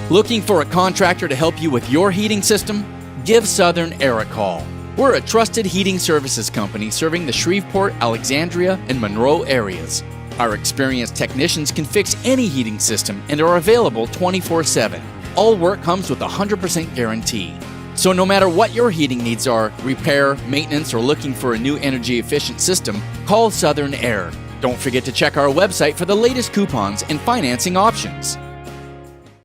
Looking for a contractor to help you with your heating system? Give Southern Air a call. We're a trusted heating services company serving the Shreveport, Alexandria, and Monroe areas. Our experienced technicians can fix any heating system and are available 24/7. All work comes with a 100% guarantee. So no matter what your heating needs are, repair, maintenance, or looking for a new energy-efficient system, call Southern Air. Don't forget to check our website for the latest coupons and financing options.